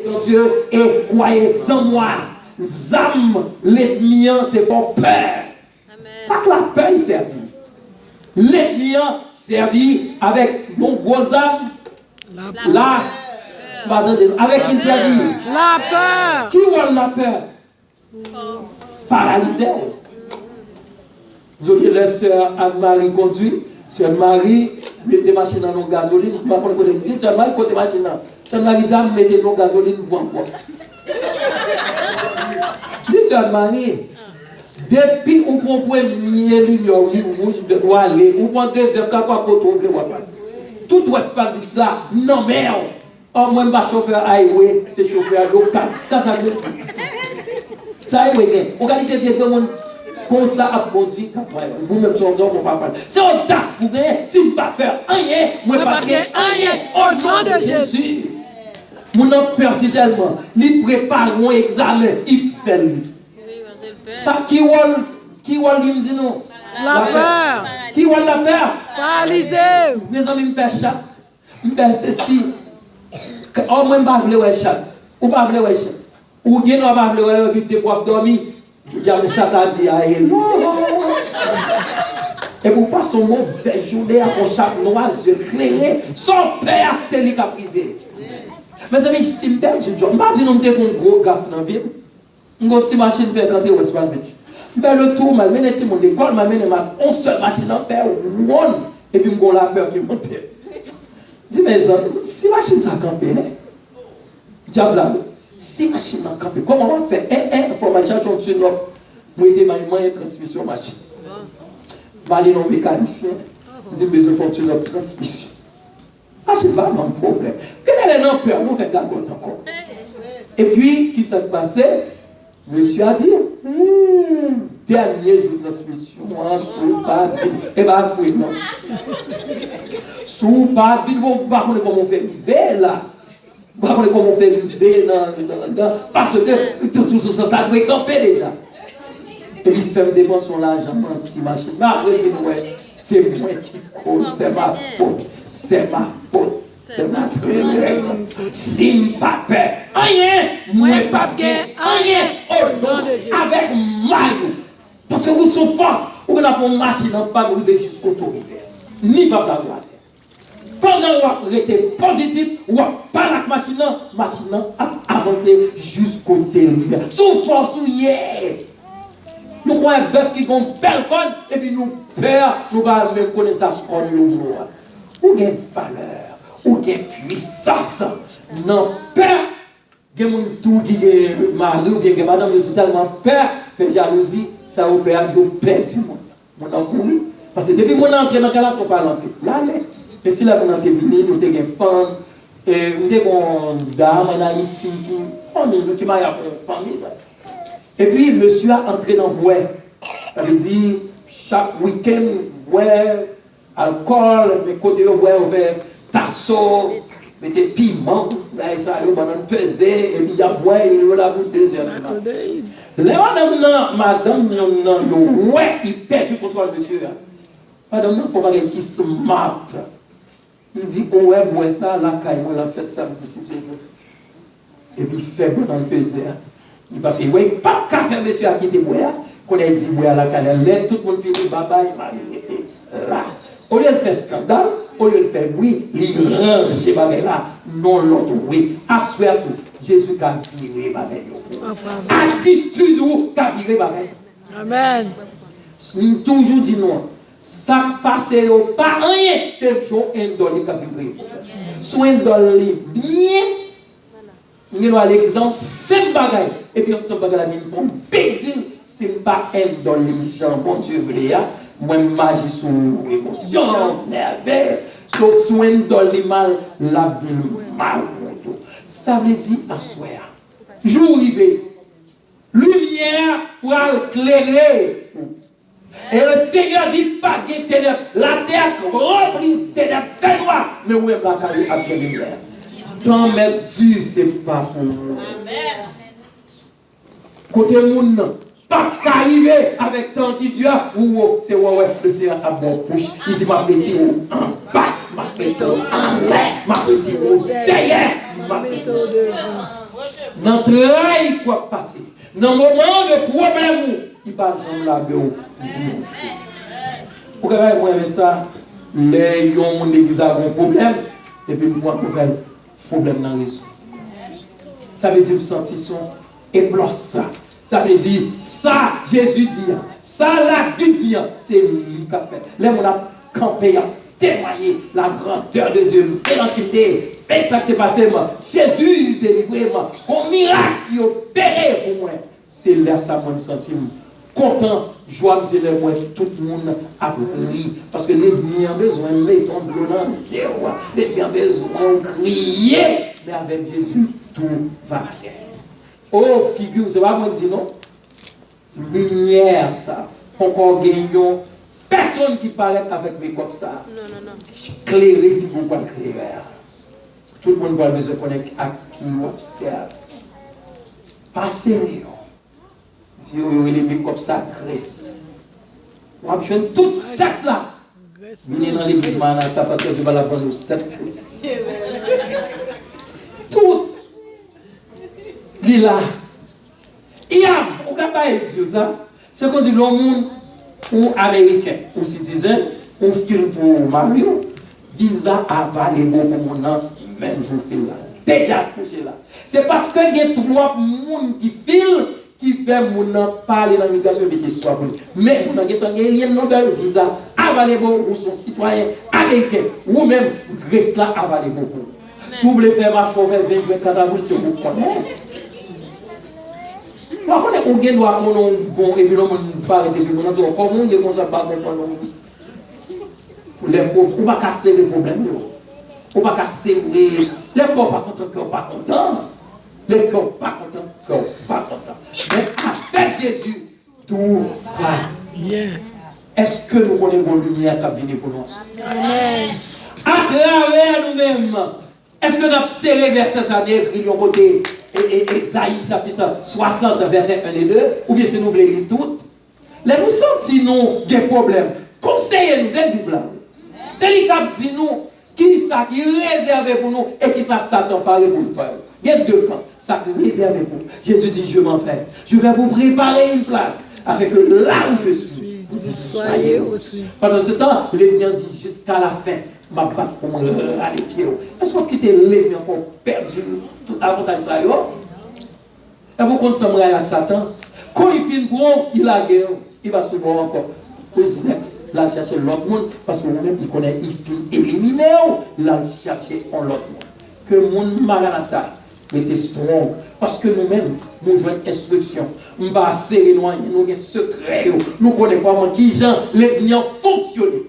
en Dieu et croyez en moi. Zam, l'ennemi, c'est pour peur. Ça que la peur il servit. L'ennemi servi avec mon gros âme. La avec qui servi? La peur. Qui voit la peur? Paralysé. Je laisse sœur Anne-Marie conduire. Sœur Marie mettez machine dans la gasoline. Je ne sais pas sœur Marie côté machine. Sœur Marie dit mettez dans la gasoline, vous encore. Si sœur Marie, depuis où vous pouvez nier l'union, vous devez aller, vous prenez deuxième cas pour côté. Tout doit se faire ça. Non, merde. Au moins, pas chauffeur highway, c'est chauffeur local. Ça veut dire. Ça, highway, vous regardez tout le monde. Comme ça a produit, vous-même, son don, mon papa. C'est audace pour gagner, si vous pas peur, rien, moi pas gagner, rien, au nom de Jésus. Mon homme peur, c'est tellement, il prépare un examen, il fait lui. Ça, qui voit, il me dit non. La peur. Qui voit la peur? Paralysé. Mes amis, me fait chat, me fait ceci. Au moins, pas vouloir chat, ou pas vouloir chat. Ou bien, on va vouloir vite pour dormir. Le chat a dit à elle. Et vous passez une mauvaise journée à mon chat noir, yeux clairs. Son père, c'est lui qui a privé. Mes amis, si je me perds, je ne vais pas dire que nous avons un gros gaffe dans la vie. Nous avons une petite machine pour quand on va je fais le tour, je vais mener mon école, je vais mener une seule machine en faire, et puis je vais la peur qui monte. Dis mes amis, si la machine s'est campée, diable, si machine a campé, comment on va faire? Information sur une autre. Moi, je vais transmission machine. Je vais aller dans le mécanicien. Je vais besoin de une autre transmission. Machine va avoir un problème. Quel est le peur? Nous faisons gargote encore. Et puis, qui s'est passé? Monsieur a dit, dernier jour de transmission, sous pas de et bien, oui, non. Sous pas de vous ne savez comment faire vivre là. Vous ne savez comment faire vivre parce que tout ce que ça doit camper déjà. Et puis, fait dépenser son argent dans une petite machine. Mais après, c'est moi qui cause, c'est ma faute. C'est ma faute. C'est ma faute. Si je pas peur, rien, moi pas bien, rien, au nom de Jésus. Avec mal. Parce que vous sont force, vous n'avez pas une machine, pas arriver jusqu'au tour. Ni pas d'avoir. Quand on était positif, on n'a pas la machine a avancé jusqu'au terrible. Sous force, nous avons un bœuf qui a une belle conne, et puis nous peur, nous allons même connaître ça comme nous. Ou il y a valeur, ou il y a puissance. Non, peur, il y a tout qui est mari, ou bien madame, je suis tellement peur, fait jalousie, ça opère, il perd du monde. On a couru. Parce que depuis mon entrée dans la classe, on parle en paix. Là, et si là, on a venu, nous avons une femme, et nous avons une dame en Haïti, qui m'a appris une famille. Et puis, monsieur a entré dans le bois. Ça veut dire, chaque week-end, bois, alcool, mes côtés au bois, on fait tasseau, mettez piment, ça, on va peser, et puis il y a bois, il y a la bouche 2 heures du matin. Madame, ouais, il perd du contrôle, monsieur. Madame, il faut voir qui smart. Il dit, ouais, bois ça, la caille, moi, la fête, ça, c'est et puis, il fait bon dans le peser. Parce que vous voyez, pas qu'à faire monsieur à quitter Boya, qu'on ait dit Boya la canelle, tout le monde finit, baba, il m'a été là. Au lieu de faire scandale, au lieu de faire oui, il range chez Babel là, non l'autre oui. Assoir tout, Jésus a viré Babel. Attitude ou qu'a viré Babel. Amen. Toujours dit non. Ça passe pas rien, c'est Jean Indoli qui a viré. Soit Indoli bien. Nous avons l'exemple, c'est bagaille. Et puis, on bagaille, on big deal. C'est pas un dans les gens, bon Dieu, moi, magie sur l'émotion, nerveux, sur soin dans les mal, la vie mal. Ça veut dire, asseoir. Jour arrivé, lumière pour éclairer. Et le Seigneur dit, pas de ténèbres. La terre remplie de ténèbres, très noires. Mais où est la carrière à bien lumière? Tant mettre Dieu, c'est pas pour vous. Côté moun, pas qu'arriver avec tant qui Dieu ou c'est ouais le Seigneur a bon bouche il dit ma petit ou en bas ma petit en l'air ma petit ou derrière ma petit devant dans travail quoi passer dans moment de problème il va jamais la gueule pour que moi avec ça les gens mon église a un problème et puis moi pour faire problème dans réseau ça veut dire me sentir son éblosse ça. Ça veut dire, ça, Jésus dit, ça, la Bible dit, c'est lui qui a fait. Là, on a campé, a témoigné la grandeur de Dieu, tranquillité, et ça qui est passé, moi. Jésus délivré, moi. Au miracle qui opéré pour moi. C'est là, ça, moi, je me sens content, joie, c'est là, moi, tout le monde a ri. Parce que l'ennemi a besoin de l'étendre dans l'ennemi a besoin de crier. Mais avec Jésus, tout va bien. Oh, figure, c'est pas moi qui dis non. Lumière, ça. Encore gagnons. Personne qui paraît avec mes comme ça. Non. Clairer, qui vous voit clairer. Tout le monde doit besoin de connaître à qui observe. Pas sérieux. Dieu, il est comme ça, Grèce. On va jouer toute cette là. Venez dans l'église, ça parce que tu vas la prendre au 7 Christ. Tout. Là. Il y a, on ne peut pas dire ça. C'est comme si le monde ou américain, ou citizen, ou film pour Mario, visa avaler pour mon nom, même jour film là. Déjà couché là. C'est parce que il y a trois personnes qui filent, qui fait mon nom parler dans l'immigration et qui soit bon. Mais vous n'avez pas rien de visa avaler pour son citoyen américain, ou même Grèce là avaler beaucoup. Si vous voulez faire marche, vous faites 24 avril, c'est vous connaissez. Par contre, on doit bon et puis on parle et puis on entend comment il est comme ça pas comprendre les pauvres on va casser les problèmes on va casser les corps pas content cœur pas content les corps pas content cœur pas content mais avec Jésus tout va bien. Est-ce que nous connaissons la lumière qui vient pour nous? Amen. À travers nous-mêmes, est-ce que nous avons serré verset ça qui ont côté Esaïe chapitre 60 verset 1 et 2 ou bien si nous voulons lire tout les nous sentons nous des problèmes conseillez-nous cette Bible c'est lui qui dit nous qui ça qui est réservé pour nous et qui ça Satan parle pour nous faire il y a deux camps ça qui est réservé pour nous Jésus dit je m'en vais je vais vous préparer une place afin que là où je suis vous soyez aussi pendant ce temps l'ennemi dit jusqu'à la fin ma batte pour me râler les pieds. Est-ce qu'on quitte l'ennemi encore perdu tout avantage ça yo? Et vous comptez ça avec Satan. Quand il finit bon, il a guerre, il va se voir encore. Business, là chercher l'autre monde parce que nous-mêmes il connaît, il finit éliminer, là chercher l'autre monde. Que mon maranatha était strong parce que nous-mêmes nous jouons instruction. Nous va serrer nous avons secret, nous connaissons comment qui gens les liens fonctionnent.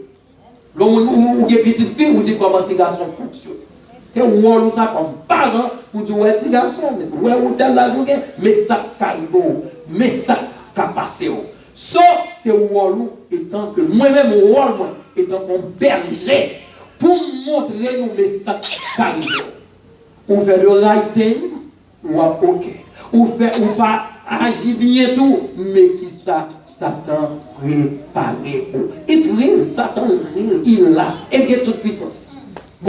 Ou des petites filles, ou dit comment petit garçon fonctionne. Et ou ça comme parent, ou dit ouais petit garçon, ouais ou tel la journée, mais ça caillou, mais ça passé. Ça c'est ou étant que moi-même moi étant comme berger pour montrer nous mais ça caillou. Ou faire le writing ou ok. Ou faire ou pas agir bien tout, mais qui ça Satan préparé. It's real, Satan real, il l'a, et il a toute puissance.